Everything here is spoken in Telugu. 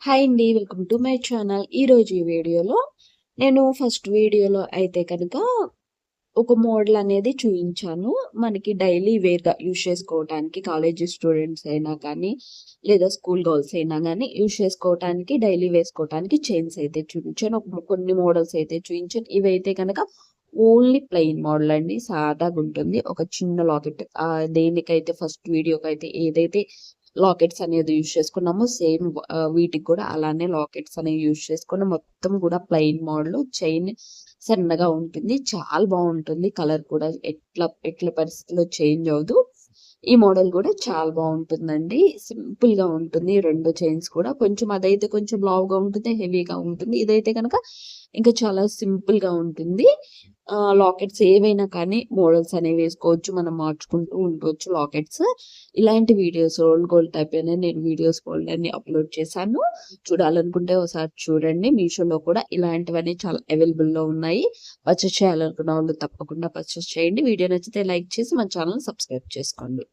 హాయ్ అండి. Welcome to my channel. ఈరోజు ఈ వీడియోలో నేను ఫస్ట్ వీడియోలో అయితే కనుక ఒక మోడల్ అనేది చూయించాను. మనకి డైలీ వేర్‌గా యూజ్ చేసుకోవటానికి కాలేజీ స్టూడెంట్స్ అయినా కానీ, లేదా స్కూల్ గర్ల్స్ అయినా గానీ యూజ్ చేసుకోవటానికి డైలీ వేసుకోవటానికి చైన్స్ అయితే చూయించాను. కొన్ని మోడల్స్ అయితే చూయించాను. ఇవైతే కనుక ఓన్లీ ప్లెయిన్ మోడల్ అండి. సాదాగుంటుంది. ఒక చిన్న లాకెట్ దేనికైతే ఫస్ట్ వీడియోకైతే ఏదైతే లాకెట్స్ అనేది యూజ్ చేసుకున్నామో సేమ్ వీటికి కూడా అలానే లాకెట్స్ అనేవి యూజ్ చేసుకుని మొత్తం కూడా ప్లెయిన్ మోడల్ చైన్ సన్నగా ఉంటుంది. చాలా బాగుంటుంది. కలర్ కూడా ఎట్ల పరిస్థితిలో చేంజ్ అవ్వదు. ఈ మోడల్ కూడా చాలా బాగుంటుందండి. సింపుల్ గా ఉంటుంది. రెండు చైన్స్ కూడా కొంచెం అదైతే కొంచెం లావుగా ఉంటుంది, హెవీగా ఉంటుంది. ఇదైతే కనుక ఇంకా చాలా సింపుల్ గా ఉంటుంది. లాకెట్స్ ఏవైనా కానీ మోడల్స్ అనేవి వేసుకోవచ్చు. మనం మార్చుకుంటూ ఉండవచ్చు లాకెట్స్. ఇలాంటి వీడియోస్ రోల్ గోల్డ్ టైప్ అనేది నేను వీడియోస్ గోల్డ్ అన్ని అప్లోడ్ చేశాను. చూడాలనుకుంటే ఒకసారి చూడండి. మీషోలో కూడా ఇలాంటివన్నీ చాలా అవైలబుల్ లో ఉన్నాయి. పర్చేస్ చేయాలనుకున్న వాళ్ళు తప్పకుండా పర్చేస్ చేయండి. వీడియో నచ్చితే లైక్ చేసి మన ఛానల్ సబ్స్క్రైబ్ చేసుకోండి.